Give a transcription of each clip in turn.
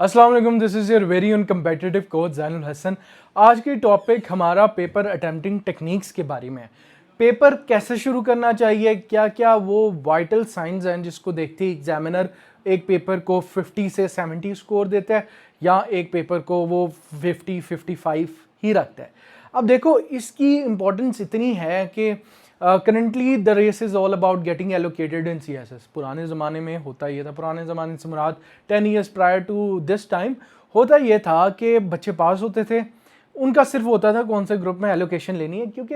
अस्सलाम वालेकुम, this is your very own competitive coach Zainul Hasan. आज की टॉपिक हमारा पेपर अटेम्प्टिंग टेक्निक्स के बारे में है। पेपर कैसे शुरू करना चाहिए, क्या क्या वो वाइटल साइंस हैं जिसको देखते ही एग्जामिनर एक पेपर को 50 से 70 स्कोर देता है या एक पेपर को वो 50-55 ही रखता है। अब देखो, इसकी इम्पोर्टेंस इतनी है कि currently the race is all about getting allocated in CSS। पुराने ज़माने में होता ये था, पुराने ज़माने से मुराद 10 years prior to this time होता ये था कि बच्चे पास होते थे, उनका सिर्फ होता था कौन से ग्रुप में एलोकेशन लेनी है, क्योंकि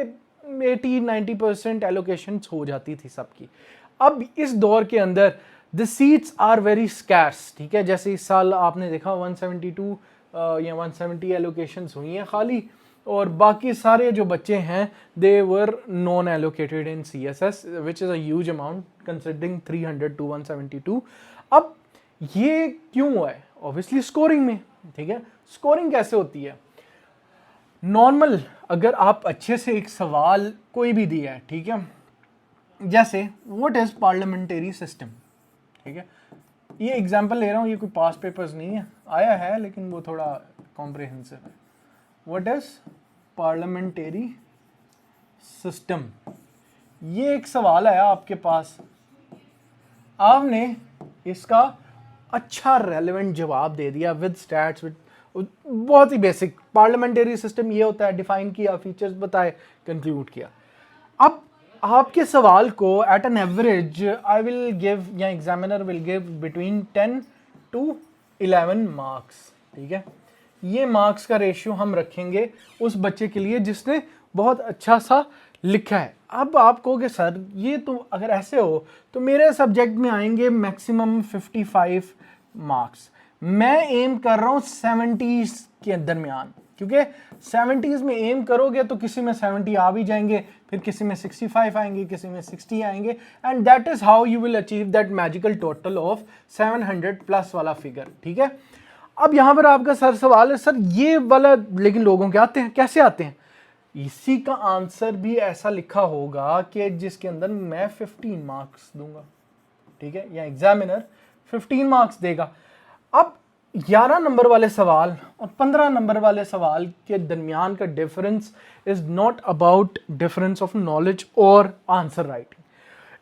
80-90% एलोकेशंस हो जाती थी सबकी। अब इस दौर के अंदर the seats are very scarce, ठीक है। जैसे इस साल आपने देखा 172 या 170 एलोकेशंस हुई हैं खाली, और बाकी सारे जो बच्चे हैं they were non allocated in CSS which is a huge amount considering 300 to 172। अब ये क्यों हुआ है? ऑब्वियसली स्कोरिंग में, ठीक है। स्कोरिंग कैसे होती है? नॉर्मल अगर आप अच्छे से एक सवाल कोई भी दिया है, ठीक है, जैसे व्हाट इज पार्लियामेंट्री सिस्टम, ठीक है, ये एग्जांपल ले रहा हूँ, ये कोई पास पेपर्स नहीं है, आया है लेकिन वो थोड़ा कॉम्प्रिहेंसिव है। व्हाट इज पार्लियामेंट्री सिस्टम, ये एक सवाल आया आपके पास, आपने इसका अच्छा रेलेवेंट जवाब दे दिया विद स्टैट्स, विद बहुत ही बेसिक। पार्लियामेंट्री सिस्टम ये होता है, डिफाइन किया, फीचर्स बताए, कंक्लूड किया। अब आपके सवाल को at an average I will give या examiner will give between 10 to 11 marks, ठीक है। ये मार्क्स का रेशियो हम रखेंगे उस बच्चे के लिए जिसने बहुत अच्छा सा लिखा है। अब आप कहोगे सर ये तो अगर ऐसे हो तो मेरे सब्जेक्ट में आएंगे मैक्सिमम 55 मार्क्स, मैं एम कर रहा हूँ 70s के दरमियान, क्योंकि 70s में एम करोगे तो किसी में 70 आ भी जाएंगे, फिर किसी में 65 आएंगे, किसी में 60 आएंगे, and that is how you will achieve that magical total of 700 plus वाला फिगर, ठीक है। अब यहां पर आपका सर सवाल है, सर ये वाला लेकिन लोगों के आते हैं, कैसे आते हैं? इसी का आंसर भी ऐसा लिखा होगा कि जिसके अंदर मैं 15 मार्क्स दूंगा, ठीक है, या एग्जामिनर 15 मार्क्स देगा। अब 11 नंबर वाले सवाल और 15 नंबर वाले सवाल के दरमियान का difference is not about difference of knowledge और answer writing,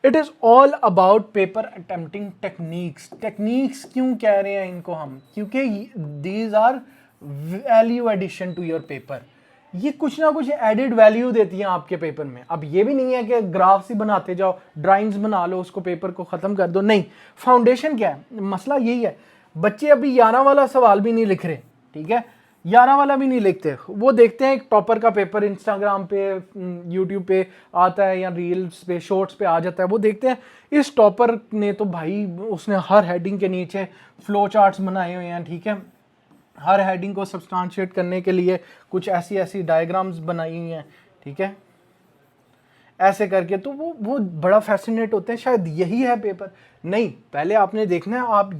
it is all about paper attempting techniques. Techniques क्यों कह रहे हैं इनको हम? क्योंकि these are value addition to your paper, ये कुछ ना कुछ एडिड वैल्यू देती हैं आपके पेपर में। अब ये भी नहीं है कि ग्राफ्स ही बनाते जाओ, ड्राइंग्स बना लो, उसको पेपर को ख़त्म कर दो, नहीं। फाउंडेशन क्या है? मसला यही है, बच्चे अभी 11 वाला सवाल भी नहीं लिख रहे, ठीक है, 11 वाला भी नहीं लिखते, वो देखते हैं एक टॉपर का पेपर इंस्टाग्राम पे, यूट्यूब पे आता है या रील्स पे, शॉर्ट्स पे आ जाता है, वो देखते हैं इस टॉपर ने तो भाई उसने हर हेडिंग के नीचे फ्लो चार्ट्स बनाए हुए हैं, ठीक है, हर हेडिंग को सब्सटेंशिएट करने के लिए कुछ ऐसी ऐसी डायग्राम्स बनाई हुई हैं, ठीक है, ऐसे करके, तो वो बड़ा फैसिनेट होते हैं, शायद यही है पेपर। नहीं, पहले आपने देखना है आप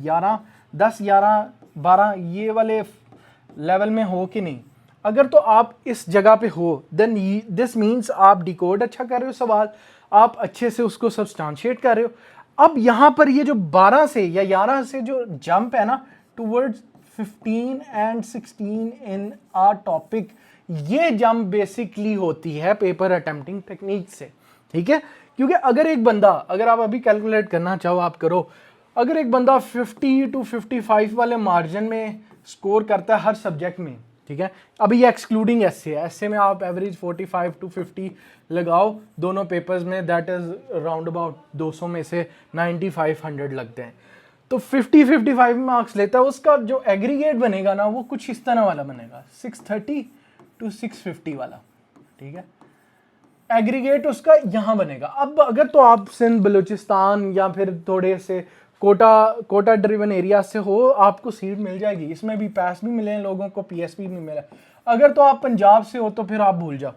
10, 11, 12 ये वाले लेवल में हो कि नहीं। अगर तो आप इस जगह पे हो देन दिस मीन्स आप डिकोड अच्छा कर रहे हो सवाल, आप अच्छे से उसको सब्सटेंशिएट कर रहे हो। अब यहाँ पर ये जो 12 से या 11 से जो जंप है ना towards 15 and 16 in our topic, ये जंप बेसिकली होती है पेपर अटेम्प्टिंग टेक्निक से, ठीक है। क्योंकि अगर एक बंदा, अगर आप अभी कैलकुलेट करना चाहो आप करो, अगर एक बंदा 50 to 55 वाले मार्जिन में स्कोर करता है हर सब्जेक्ट में, ठीक है, अभी ये एक्सक्लूडिंग एसए है, एसए में आप एवरेज 45 to 50 लगाओ दोनों पेपर्स में, दैट इज राउंड अबाउट 200 में से 95-100 लगते हैं, तो 50-55 मार्क्स लेता है। उसका जो एग्रीगेट बनेगा ना वो कुछ इस तरह वाला बनेगा, 630 to 650 वाला, ठीक है, एग्रीगेट उसका यहाँ बनेगा। अब अगर तो आप सिंध, बलूचिस्तान या फिर थोड़े से कोटा ड्रिवन एरिया से हो, आपको सीट मिल जाएगी, इसमें भी पास भी मिले हैं लोगों को, PSP भी मिला। अगर तो आप पंजाब से हो तो फिर आप भूल जाओ,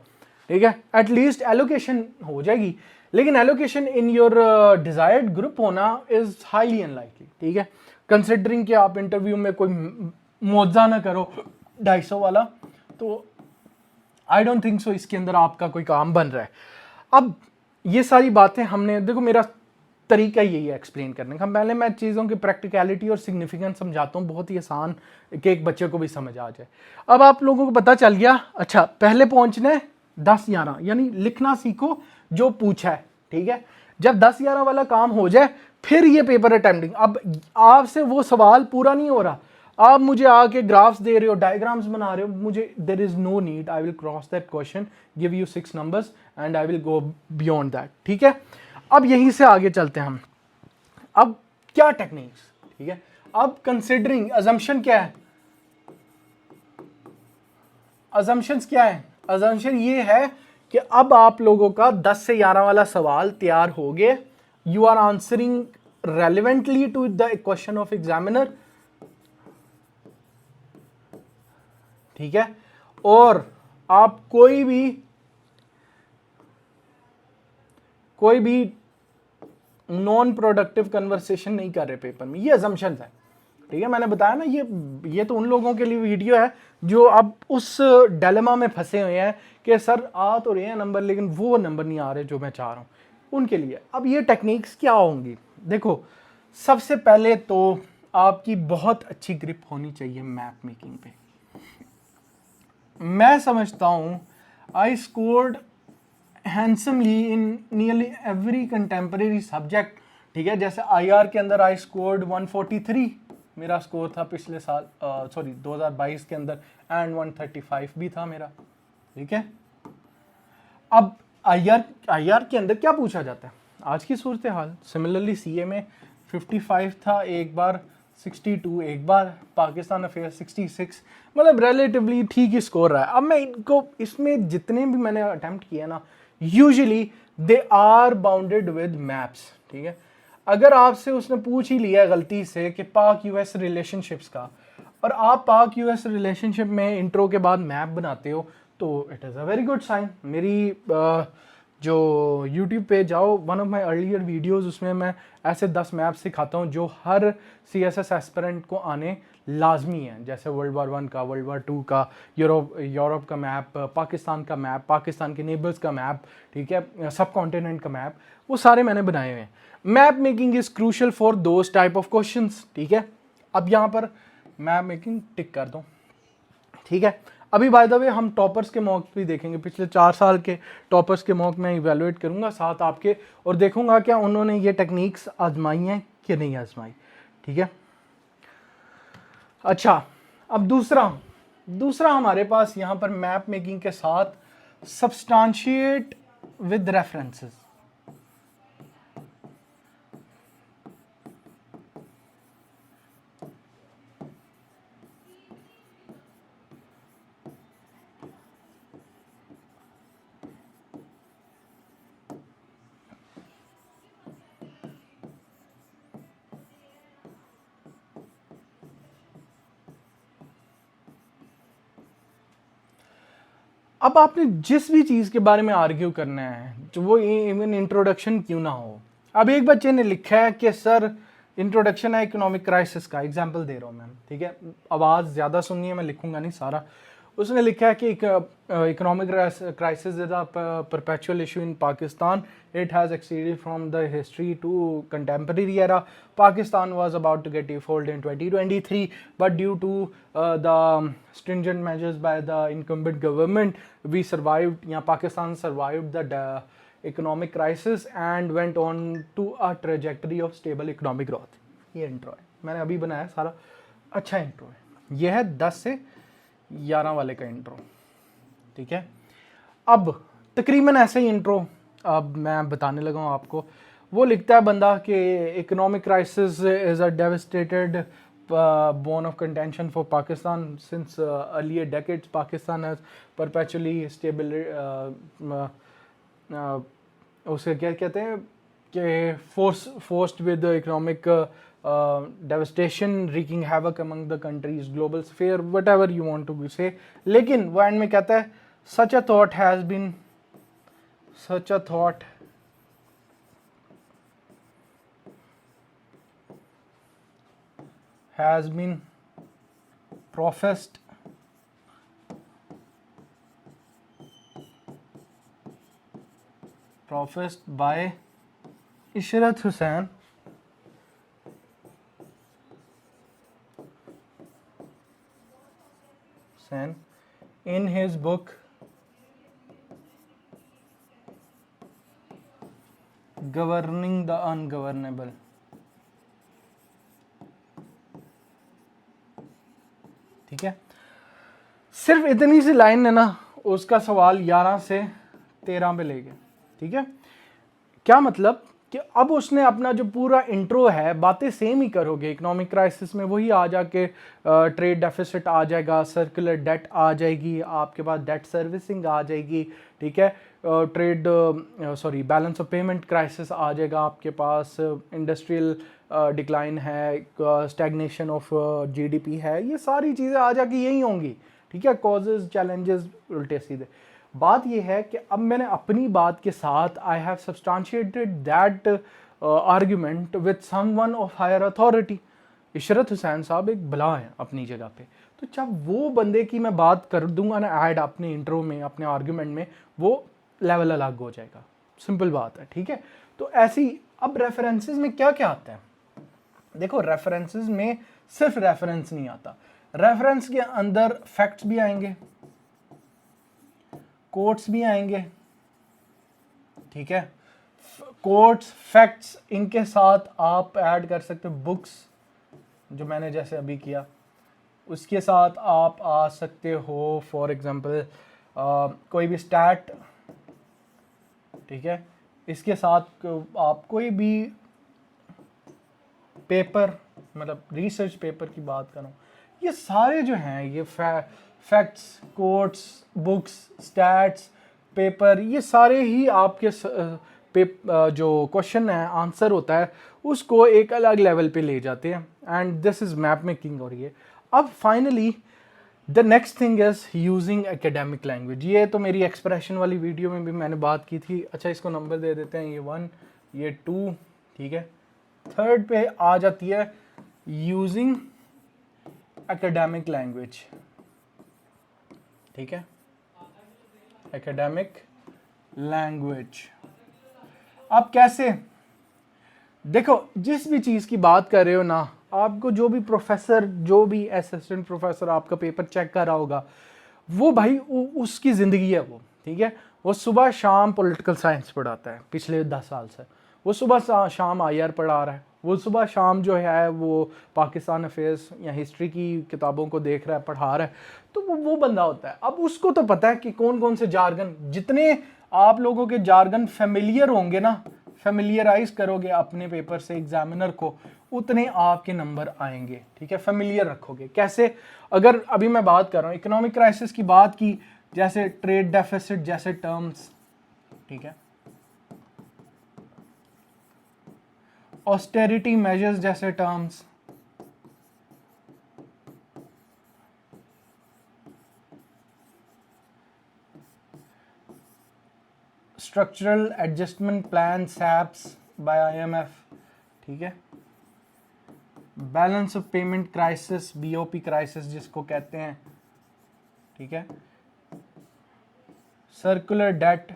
ठीक है, एटलीस्ट एलोकेशन हो जाएगी, लेकिन allocation in your desired group होना इज हाईली अनलाइकली, ठीक है, कंसिडरिंग कि आप इंटरव्यू में कोई मुआवजा ना करो 250 वाला, तो आई डोंट थिंक सो इसके अंदर आपका कोई काम बन रहा है। अब ये सारी बातें हमने, देखो मेरा तरीका यही है एक्सप्लेन करने का। पहले मैं चीज़ों की प्रैक्टिकलिटी और सिग्निफिकेंस समझाता हूँ, बहुत ही आसान कि एक बच्चे को भी समझ आ जाए। अब आप लोगों को पता चल गया। अच्छा, पहले पहुंचना है 10-11, यानी लिखना सीखो जो पूछा है, ठीक है। जब 10-11 वाला काम हो जाए फिर ये पेपर अटेम्प्टिंग। अब आपसे वो सवाल पूरा नहीं हो रहा, आप मुझे आके ग्राफ्स दे रहे हो, डायग्राम्स बना रहे हो, मुझे there is no need, I will cross that question, give you 6 numbers and I will go beyond that, ठीक है। अब यहीं से आगे चलते हैं हम। अब क्या टेक्निक्स, ठीक है। अब कंसिडरिंग अजम्पशन क्या है, अजम्पशंस क्या है, अजम्पशन ये है कि अब आप लोगों का 10 से 11 वाला सवाल तैयार हो गए, you are answering relevantly to the question of examiner, ठीक है। और आप कोई भी नॉन प्रोडक्टिव कन्वर्सेशन नहीं कर रहे पेपर में, ये अजम्पशंस है, ठीक है। मैंने बताया ना, ये तो उन लोगों के लिए वीडियो है जो अब उस डायलेमा में फंसे हुए हैं कि सर आ तो रहे हैं नंबर लेकिन वो नंबर नहीं आ रहे जो मैं चाह रहा हूँ, उनके लिए। अब ये टेक्निक्स क्या होंगी, देखो, सबसे पहले तो आपकी बहुत अच्छी ग्रिप होनी चाहिए मैप मेकिंग पे। मैं समझता हूँ I scored handsomely in nearly every contemporary subject, ठीक है। जैसे आईआर के अंदर आई स्कोर्ड 143 मेरा स्कोर था पिछले साल, सॉरी 2022 के अंदर, एंड 135 भी था मेरा, ठीक है। अब आईआर के अंदर क्या पूछा जाता है, आज की सूरत हाल। सिमिलरली सीए में 55 था एक बार, 62 एक बार, पाकिस्तान अफेयर 66, मतलब रिलेटिवली ठीक ही स्कोर रहा है। अब मैं इनको, इसमें जितने भी मैंने अटेम्प्ट किया ना, usually they are bounded with maps, ठीक है। अगर आपसे उसने पूछ ही लिया गलती से कि पाक यूएस रिलेशनशिप्स का, और आप पाक यूएस रिलेशनशिप में इंट्रो के बाद मैप बनाते हो, तो it is a very good sign. मेरी जो यूट्यूब पे जाओ, one of my earlier videos, उसमें मैं ऐसे 10 मैप सिखाता हूँ जो हर CSS एस्पिरेंट को आने लाजमी है, जैसे वर्ल्ड वार 1 का, वर्ल्ड वार 2 का, यूरोप का मैप, पाकिस्तान का मैप, पाकिस्तान के नेबर्स का मैप, ठीक है, सब कॉन्टिनेंट का मैप, वो सारे मैंने बनाए हुए हैं। Map making is crucial for those type of questions, ठीक है। अब यहाँ पर मैप मेकिंग टिक कर दो, ठीक है। अभी बाय द वे हम टॉपर्स के मॉक भी देखेंगे, पिछले 4 साल के टॉपर्स के मॉक में इवेलुएट करूंगा साथ आपके, और देखूंगा क्या उन्होंने ये टेक्निक्स आजमाई हैं कि नहीं आजमाई, ठीक है। अच्छा, अब दूसरा हमारे पास यहाँ पर मैप मेकिंग के साथ सब्सटेंशिएट विद रेफरेंसेस। अब आपने जिस भी चीज़ के बारे में आर्ग्यू करना है, जो वो इवन इंट्रोडक्शन क्यों ना हो। अब एक बच्चे ने लिखा है कि सर इंट्रोडक्शन है इकोनॉमिक क्राइसिस का, एग्जांपल दे रहा हूँ मैं, ठीक है, आवाज़ ज़्यादा सुननी है, मैं लिखूंगा नहीं सारा। उसने लिखा है कि economic crisis is a perpetual issue in Pakistan, it has exceeded from the history to contemporary era, Pakistan was about to get default in 2023 but due to the stringent measures by the incumbent government we survived, या Pakistan survived the economic crisis and went on to a trajectory of stable economic growth। ये intro है, मैंने अभी बनाया सारा, अच्छा intro है। ये है 10 से 11 वाले का इंट्रो, ठीक है। अब तकरीबन ऐसे ही इंट्रो अब मैं बताने लगा हूँ आपको। वो लिखता है बंदा कि economic crisis is a devastated bone of contention for Pakistan since earlier decades. Pakistan has perpetually stable उसे क्या कहते हैं कि forced with the economic devastation wreaking havoc among the countries, global sphere, whatever you want to say। लेकिन वो and में कहता है such a thought has been professed by Ishrat Hussain in his book Governing the Ungovernable. ठीक है, सिर्फ इतनी सी line है ना, उसका सवाल 11 से 13 पे ले गए। ठीक है, क्या मतलब कि अब उसने अपना जो पूरा इंट्रो है, बातें सेम ही करोगे, इकोनॉमिक क्राइसिस में वही आ जाके ट्रेड डेफिसिट आ जाएगा, सर्कुलर डेट आ जाएगी, आपके पास डेट सर्विसिंग आ जाएगी। ठीक है, trade balance of payment crisis आ जाएगा आपके पास, इंडस्ट्रियल डिक्लाइन है, स्टैग्नेशन ऑफ जीडीपी है, ये सारी चीज़ें आ जाके यही होंगी। ठीक है, कॉजेज चैलेंजेस उल्टे सीधे। बात यह है कि अब मैंने अपनी बात के साथ I have substantiated that argument with someone of higher authority. Ishrat Hussain साहब एक बला है अपनी जगह पे, तो जब वो बंदे की मैं बात कर दूंगा ना ऐड अपने इंट्रो में, अपने आर्ग्यूमेंट में, वो लेवल अलग हो जाएगा। सिंपल बात है। ठीक है, तो ऐसी अब रेफरेंसेस में क्या क्या आता है, देखो रेफरेंसेस में सिर्फ रेफरेंस नहीं आता, रेफरेंस के अंदर फैक्ट्स भी आएंगे, कोट्स भी आएंगे। ठीक है, कोट्स फैक्ट्स इनके साथ आप ऐड कर सकते हो बुक्स, जो मैंने जैसे अभी किया, उसके साथ आप आ सकते हो फॉर एग्जांपल कोई भी स्टैट। ठीक है, इसके साथ आप कोई भी पेपर, मतलब रिसर्च पेपर की बात करूं, ये सारे जो हैं ये facts, quotes, books, stats, paper, ये सारे ही आपके जो क्वेश्चन है आंसर होता है उसको एक अलग लेवल पे ले जाते हैं, and this is map making. और ये अब finally the next thing is using academic language. ये तो मेरी एक्सप्रेशन वाली वीडियो में भी मैंने बात की थी। अच्छा, इसको नंबर दे देते हैं, ये 1, ये 2। ठीक है, थर्ड पे आ जाती है यूजिंग एकेडमिक लैंग्वेज। ठीक है, एकेडमिक लैंग्वेज। आप कैसे, देखो जिस भी चीज़ की बात कर रहे हो ना, आपको जो भी प्रोफेसर, जो भी असिस्टेंट प्रोफेसर आपका पेपर चेक कर रहा होगा, वो भाई उसकी ज़िंदगी है वो। ठीक है, वो सुबह शाम पॉलिटिकल साइंस पढ़ाता है पिछले 10 साल से, वो सुबह शाम आईआर पढ़ा रहा है, वो सुबह शाम जो है वो पाकिस्तान अफेयर्स या हिस्ट्री की किताबों को देख रहा है, पढ़ा रहा है, तो वो बंदा होता है। अब उसको तो पता है कि कौन कौन से जार्गन, जितने आप लोगों के जार्गन फेमिलियर होंगे ना, फेमिलियराइज करोगे अपने पेपर से एग्जामिनर को, उतने आपके नंबर आएंगे। ठीक है, फेमिलियर रखोगे। कैसे, अगर अभी मैं बात कर रहा हूँ इकोनॉमिक क्राइसिस की बात की, जैसे ट्रेड डेफिसिट जैसे टर्म्स, ठीक है, ऑस्टेरिटी मेजर्स जैसे terms, structural adjustment plan SAPs by IMF. ठीक है, balance of payment crisis, BOP crisis जिसको कहते हैं। ठीक है, सर्कुलर डेट,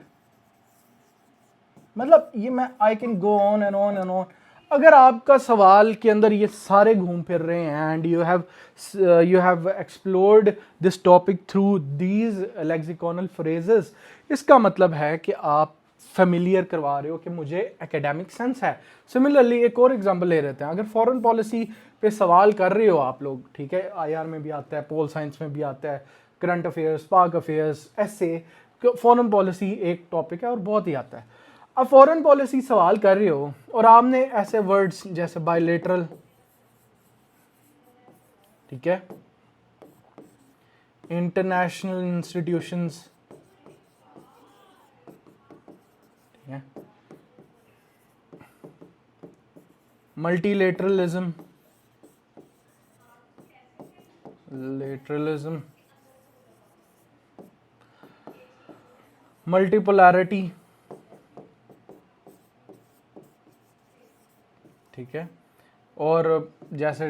मतलब ये मैं I can go on and on and on. अगर आपका सवाल के अंदर ये सारे घूम फिर रहे हैं and you have explored this topic through these lexiconal phrases, इसका मतलब है कि आप फेमिलियर करवा रहे हो कि मुझे एकेडमिक सेंस है। सिमिलरली एक और एग्जांपल ले लेते हैं, अगर फॉरेन पॉलिसी पे सवाल कर रहे हो आप लोग, ठीक है, आईआर में भी आता है, पोल साइंस में भी आता है, करंट अफेयर्स, पाक अफेयर्स, ऐसे फॉरेन पॉलिसी एक टॉपिक है और बहुत ही आता है। अब फॉरेन पॉलिसी सवाल कर रहे हो और आपने ऐसे वर्ड्स जैसे बायलेटरल, ठीक है, इंटरनेशनल इंस्टीट्यूशंस, ठीक है, मल्टीलेटरलिज्म, लेटरलिज्म, मल्टीपोलैरिटी, ठीक है, और जैसे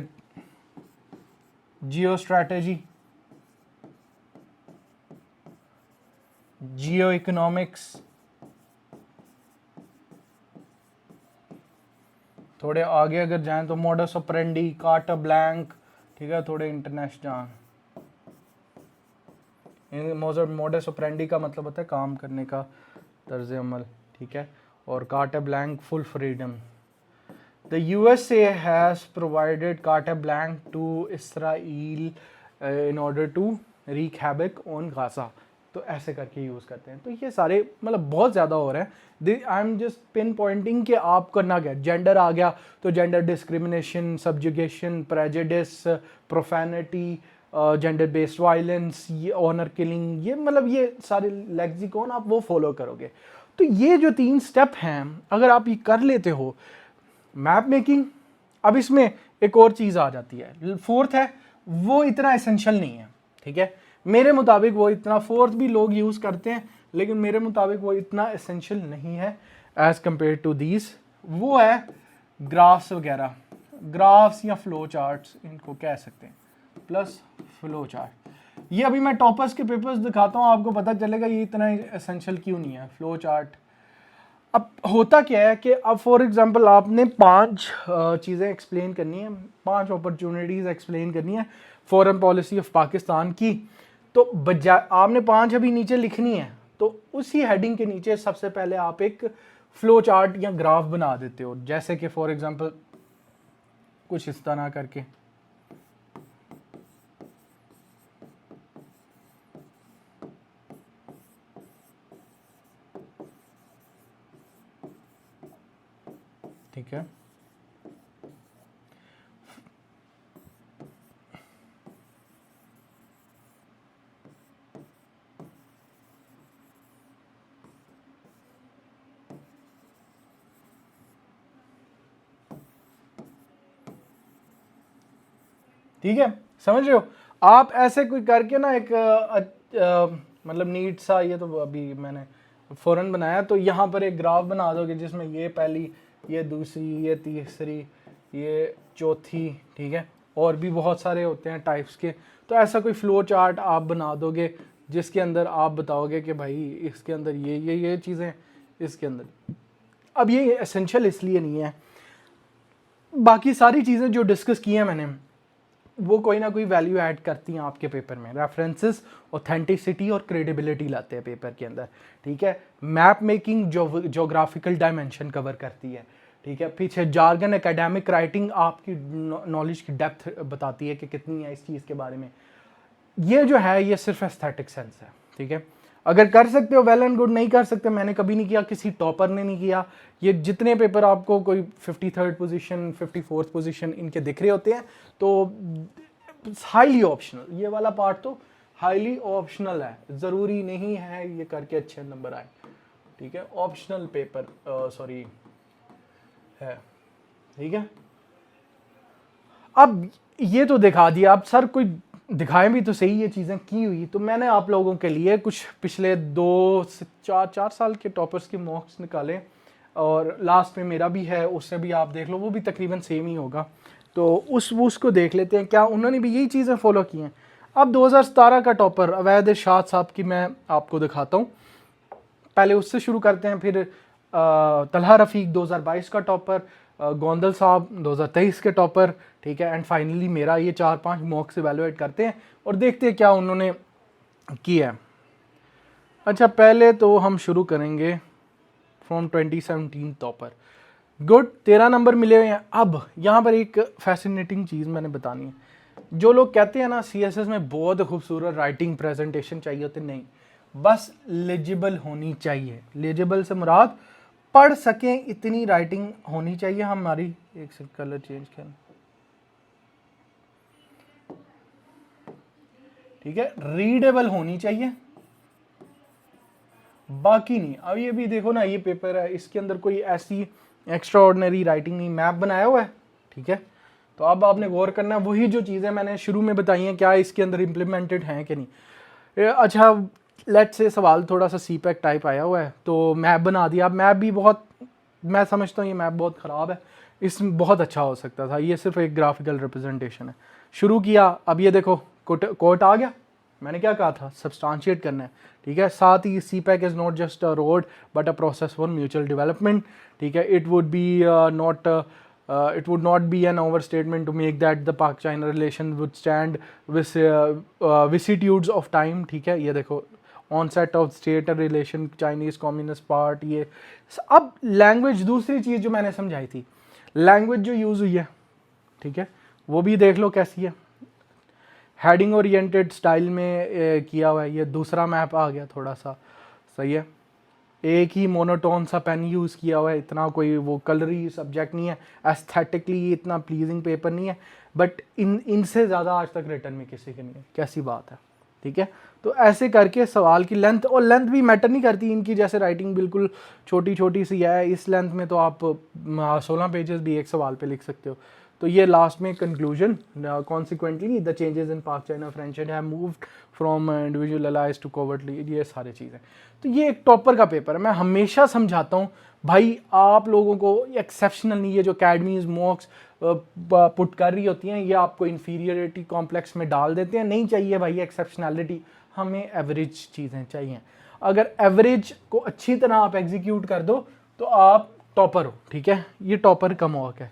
जियो स्ट्रैटेजी, जियो इकोनॉमिक्स, थोड़े आगे अगर जाएं तो मोडस ऑपरेंडी, कार्टा ब्लैंक, ठीक है, थोड़े इंटरनेशनल। मोडस ऑपरेंडी का मतलब होता है काम करने का तर्ज अमल, ठीक है, और carta blank full freedom. The USA has provided carte blanche to Israel in order to wreak havoc on Gaza। तो ऐसे करके यूज़ करते हैं। तो ये सारे मतलब बहुत ज़्यादा हो रहा है। I am just pinpointing कि आप करना क्या, जेंडर आ गया तो gender discrimination, subjugation, prejudice, profanity, gender based violence, ये ऑनर किलिंग, ये मतलब ये सारे लेक्सिकॉन आप वो फॉलो करोगे। तो ये जो 3 स्टेप हैं अगर आप ये कर लेते हो, मैप मेकिंग। अब इसमें एक और चीज़ आ जाती है, फोर्थ है, वो इतना एसेंशियल नहीं है, ठीक है, मेरे मुताबिक वो इतना, फोर्थ भी लोग यूज़ करते हैं लेकिन मेरे मुताबिक वो इतना एसेंशियल नहीं है एज़ कम्पेयर टू दीज। वो है ग्राफ्स वगैरह, ग्राफ्स या फ्लो चार्ट्स इनको कह सकते हैं, प्लस फ्लो चार्ट। ये अभी मैं टॉपर्स के पेपर्स दिखाता हूँ, आपको पता चलेगा ये इतना एसेंशियल क्यों नहीं है फ्लो चार्ट। अब होता क्या है कि अब फॉर एग्जांपल आपने 5 चीज़ें एक्सप्लेन करनी है, 5 अपॉर्चुनिटीज़ एक्सप्लेन करनी है फॉरेन पॉलिसी ऑफ पाकिस्तान की। तो बजाय आपने 5 अभी नीचे लिखनी है, तो उसी हेडिंग के नीचे सबसे पहले आप एक फ्लो चार्ट या ग्राफ बना देते हो, जैसे कि फॉर एग्जांपल कुछ इस तरह करके, ठीक है। ठीक है, समझ रहे हो आप, ऐसे कोई करके ना एक मतलब नीट सा, ये तो अभी मैंने फ़ौरन बनाया, तो यहाँ पर एक ग्राफ बना दोगे जिसमें ये पहली, ये दूसरी, ये तीसरी, ये चौथी, ठीक है, और भी बहुत सारे होते हैं टाइप्स के। तो ऐसा कोई फ्लो चार्ट आप बना दोगे जिसके अंदर आप बताओगे कि भाई इसके अंदर ये चीज़ें, इसके अंदर। अब ये एसेंशियल इसलिए नहीं है, बाकी सारी चीज़ें जो डिस्कस की हैं मैंने वो कोई ना कोई वैल्यू ऐड करती हैं आपके पेपर में। रेफरेंसेस, ऑथेंटिसिटी और क्रेडिबिलिटी लाते हैं पेपर के अंदर, ठीक है। Map making geographical dimension cover करती है, ठीक है। पीछे जार्गन, एकेडमिक राइटिंग आपकी नॉलेज की डेप्थ बताती है कि कितनी है इस चीज़ के बारे में। ये जो है ये सिर्फ एस्थेटिक सेंस है, ठीक है। अगर कर सकते हो वेल एंड गुड, नहीं कर सकते, मैंने कभी नहीं किया, किसी टॉपर ने नहीं किया। ये जितने पेपर आपको कोई 53rd पोजीशन, 54th पोजीशन इनके दिख रहे होते हैं, तो हाईली ऑप्शनल, ये वाला पार्ट तो हाईली ऑप्शनल है, ज़रूरी नहीं है ये करके अच्छे नंबर आए, ठीक है। ऑप्शनल पेपर सॉरी है, ठीक है। अब ये तो दिखा दिया, अब सर कोई दिखाएं भी तो सही ये चीज़ें की हुई। तो मैंने आप लोगों के लिए कुछ पिछले 2 से 4 साल के टॉपर्स के मॉक्स निकाले, और लास्ट में मेरा भी है, उससे भी आप देख लो, वो भी तकरीबन सेम ही होगा। तो उसको देख लेते हैं क्या उन्होंने भी यही चीज़ें फॉलो की हैं। अब 2017 का टॉपर अवैध इरशाद साहब की मैं आपको दिखाता हूँ, पहले उससे शुरू करते हैं, फिर तलहा रफ़ीक 2022 का टॉपर, गोंदल साहब 2023 के टॉपर, ठीक है, एंड फाइनली मेरा। ये 4-5 मॉक्स इवेलुएट करते हैं और देखते हैं क्या उन्होंने किया। अच्छा, पहले तो हम शुरू करेंगे फ्रॉम 2017 टॉपर। गुड, 13 नंबर मिले हुए हैं। अब यहाँ पर एक फैसिनेटिंग चीज़ मैंने बतानी है। जो लोग कहते हैं ना CSS में बहुत खूबसूरत राइटिंग प्रेजेंटेशन चाहिए होते, नहीं, बस लेजिबल होनी चाहिए। लेजिबल से मुराद पढ़ सकें इतनी राइटिंग होनी चाहिए हमारी। एक से कलर चेंज कर, ठीक है, रीडेबल होनी चाहिए, बाकी नहीं। अब ये भी देखो ना, ये पेपर है, इसके अंदर कोई ऐसी एक्स्ट्रा ऑर्डिनरी राइटिंग नहीं, मैप बनाया हुआ है, ठीक है। तो अब आपने गौर करना है, वही जो चीज़ें मैंने शुरू में बताई हैं क्या इसके अंदर इम्प्लीमेंटेड हैं कि नहीं। अच्छा, लेट्स से सवाल थोड़ा सा CPAC टाइप आया हुआ है, तो मैप बना दिया। अब मैप भी बहुत, मैं समझता हूँ ये मैप बहुत ख़राब है, इसमें बहुत अच्छा हो सकता था, ये सिर्फ एक ग्राफिकल रिप्रेजेंटेशन है। शुरू किया, अब ये देखो कोट आ गया, मैंने क्या कहा था, सब्सटेंशिएट करना है, ठीक है। साथ ही CPAC is not just a road but a process for mutual development, ठीक है। It would be not it would not be an overstatement to make that the Pak China relation would stand vicissitudes of time, ठीक है, ये देखो onset of state relation, Chinese Communist Party, ये अब language, दूसरी चीज़ जो मैंने समझाई थी, लैंग्वेज जो यूज़ हुई है, ठीक है, वो भी देख लो कैसी है, हेडिंग ओरिएंटेड स्टाइल में किया हुआ है, ये दूसरा मैप आ गया थोड़ा सा, सही है, एक ही मोनोटोन सा पेन यूज़ किया हुआ है, इतना कोई वो कलरी सब्जेक्ट नहीं है, एस्थेटिकली इतना प्लीजिंग पेपर नहीं है, बट इनसे ज़्यादा आज तक रिटर्न में किसी के नहीं है, कैसी बात है, ठीक है। तो ऐसे करके सवाल की लेंथ, और लेंथ भी मैटर नहीं करती इनकी, जैसे राइटिंग बिल्कुल छोटी छोटी सी है, इस लेंथ में तो आप 16 पेजेस भी एक सवाल पे लिख सकते हो। तो ये लास्ट में conclusion, consequently the changes in Pak China friendship have moved from individualised to covertly, ये सारी चीज़ें। तो ये एक टॉपर का पेपर है, मैं हमेशा समझाता हूँ भाई आप लोगों को एक्सेप्शनल नहीं, ये जो अकेडमीज मॉक्स पुट कर रही होती हैं, ये आपको इन्फीरियरिटी कॉम्प्लेक्स में डाल देते हैं, नहीं चाहिए भाई एक्सेप्शनैलिटी, हमें एवरेज चीज़ें चाहिए। अगर एवरेज को अच्छी तरह आप एग्जीक्यूट कर दो तो आप टॉपर हो, ठीक है, ये टॉपर का मौका है,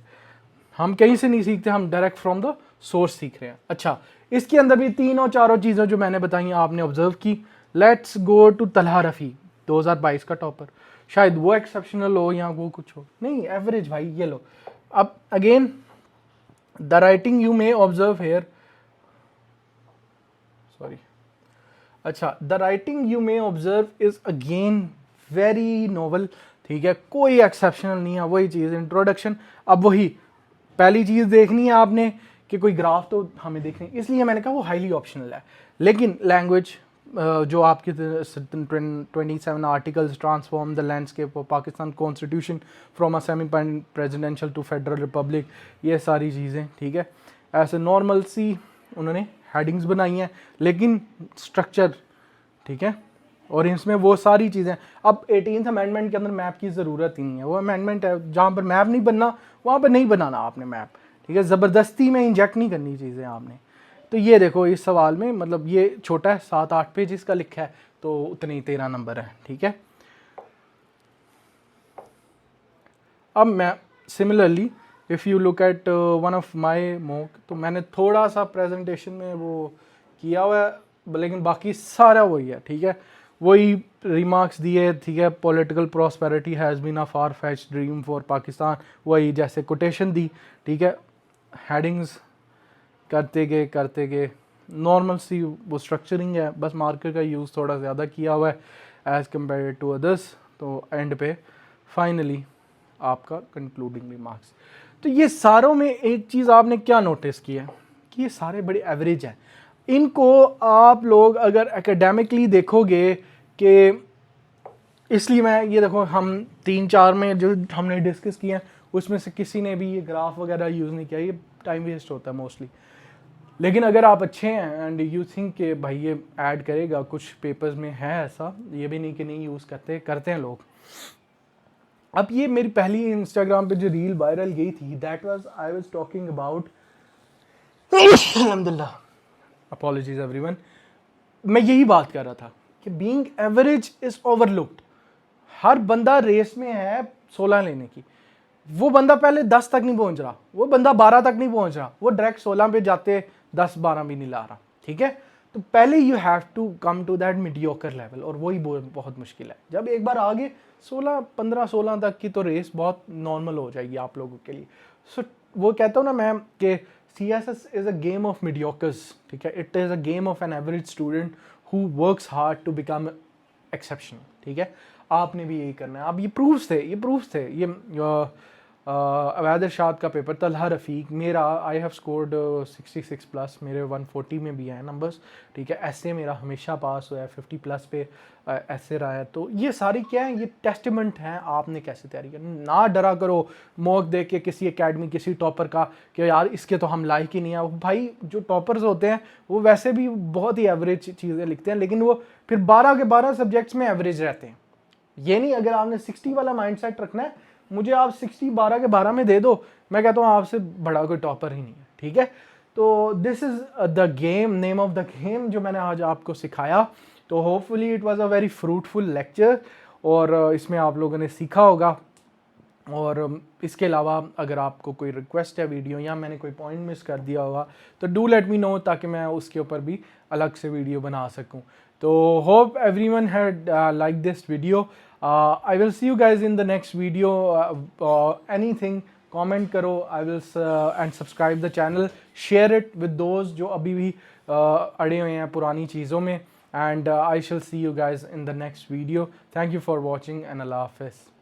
हम कहीं से नहीं सीखते, हम डायरेक्ट फ्रॉम द सोर्स सीख रहे हैं। अच्छा, इसके अंदर भी तीनों चारों चीज़ें जो मैंने बताई आपने ऑब्जर्व की। Let's go to Talha Rafi 2022 का टॉपर, शायद वो एक्सेप्शनल हो या वो कुछ हो, नहीं एवरेज भाई, ये लो। अब again the writing you may observe here, sorry, अच्छा, the writing you may observe is again very novel, ठीक है, कोई एक्सेप्शनल नहीं है, वही चीज़ इंट्रोडक्शन। अब वही पहली चीज़ देखनी है आपने कि कोई ग्राफ तो हमें देखनी, इसलिए मैंने कहा वो हाईली ऑप्शनल है, लेकिन लैंग्वेज जो आपकी 27 articles transform the landscape of Pakistan constitution from a semi presidential to federal republic, ये सारी चीज़ें, ठीक है, ऐसे नॉर्मल सी उन्होंने हेडिंग्स बनाई हैं, लेकिन स्ट्रक्चर, ठीक है, और इसमें वो सारी चीज़ें। अब 18th अमेंडमेंट के अंदर मैप की ज़रूरत ही नहीं है, वो अमेंडमेंट है जहाँ पर मैप नहीं बनना वहाँ पर नहीं बनाना आपने मैप, ठीक है, ज़बरदस्ती में इंजेक्ट नहीं करनी चीज़ें आपने। तो ये देखो इस सवाल में, मतलब ये छोटा है, 7-8 पेज इसका लिखा है, तो उतने ही 13 नंबर है, ठीक है। अब मैं similarly if you look at one of my mock, तो मैंने थोड़ा सा प्रेजेंटेशन में वो किया हुआ है, लेकिन बाकी सारा वही है, ठीक है, वही रिमार्क्स दिए, ठीक है, political prosperity has been a far fetch dream for Pakistan, वही जैसे कोटेशन दी, ठीक है, हेडिंग्स करते गए, नॉर्मल सी वो स्ट्रक्चरिंग है, बस मार्कर का यूज़ थोड़ा ज़्यादा किया हुआ है एज़ कम्पेयर टू अदर्स। तो एंड पे फाइनली आपका कंक्लूडिंग रिमार्क्स। तो ये सारों में एक चीज़ आपने क्या नोटिस किया है कि ये सारे बड़े एवरेज हैं, इनको आप लोग अगर एकेडमिकली देखोगे कि, इसलिए मैं ये देखो हम 3-4 में जो हमने डिस्कस किया उसमें से किसी ने भी ये ग्राफ वगैरह यूज़ नहीं किया, ये टाइम वेस्ट होता है मोस्टली। लेकिन अगर आप अच्छे हैं एंड यू थिंक कि भाई ये ऐड करेगा, कुछ पेपर्स में है ऐसा, ये भी नहीं कि नहीं यूज़ करते हैं लोग। अब ये मेरी पहली इंस्टाग्राम पे जो रील वायरल गई थी, that was I was talking about, अल्हम्दुलिल्लाह, अपॉलॉजीज एवरीवन, मैं यही बात कर रहा था कि बीइंग एवरेज इज ओवरलुक्ड। हर बंदा रेस में है 16 लेने की, वो बंदा पहले 10 तक नहीं पहुंच रहा, वो बंदा 12 तक नहीं पहुंच रहा, वो डायरेक्ट 16 पे जाते 10-12 भी नहीं ला रहा, ठीक है। तो पहले you have to come to that mediocre level, और वही बहुत मुश्किल है। जब एक बार आगे 15-16 तक की तो रेस बहुत नॉर्मल हो जाएगी आप लोगों के लिए। सो वो कहता हूँ ना मैं कि CSS is a game of mediocres, ठीक है, it is a game of an average student who works hard to become exceptional, ठीक है। आपने भी यही करना है। अब ये प्रूफ्स थे ये अवैध इरशाद का पेपर, तलहा रफ़ीक, मेरा आई हैव स्कोर्ड 66+, मेरे 140 में भी आए नंबर्स, ठीक है। ऐसे मेरा हमेशा पास हुआ है, 50+ पे ऐसे रहा है। तो ये सारी क्या है, ये टेस्टमेंट हैं आपने कैसे तैयारी करनी। ना डरा करो मॉक देख के किसी एकेडमी किसी टॉपर का कि यार इसके तो हम लायक ही नहीं है। भाई जो टॉपर्स होते हैं वो वैसे भी बहुत ही एवरेज चीज़ें लिखते हैं, लेकिन वो फिर 12 के 12 सब्जेक्ट्स में एवरेज रहते हैं। ये नहीं, अगर आपने 60 वाला माइंडसेट रखना है, मुझे आप 60 12 के 12 में दे दो, मैं कहता हूँ आपसे बड़ा कोई टॉपर ही नहीं है, ठीक है। तो this is the game, name of the game जो मैंने आज आपको सिखाया। तो hopefully it was a very fruitful lecture, और इसमें आप लोगों ने सीखा होगा और इसके अलावा अगर आपको कोई रिक्वेस्ट है वीडियो या मैंने कोई पॉइंट मिस कर दिया होगा तो डू लेट मी नो, ताकि मैं उसके ऊपर भी अलग से वीडियो बना सकूं। तो hope everyone had like this video. I will see you guys in the next video. Anything comment करो, I will and subscribe the channel, share it with those जो अभी भी अड़े हुए हैं पुरानी चीज़ों में। And I shall see you guys in the next video. Thank you for watching and अल्लाह हाफिज़।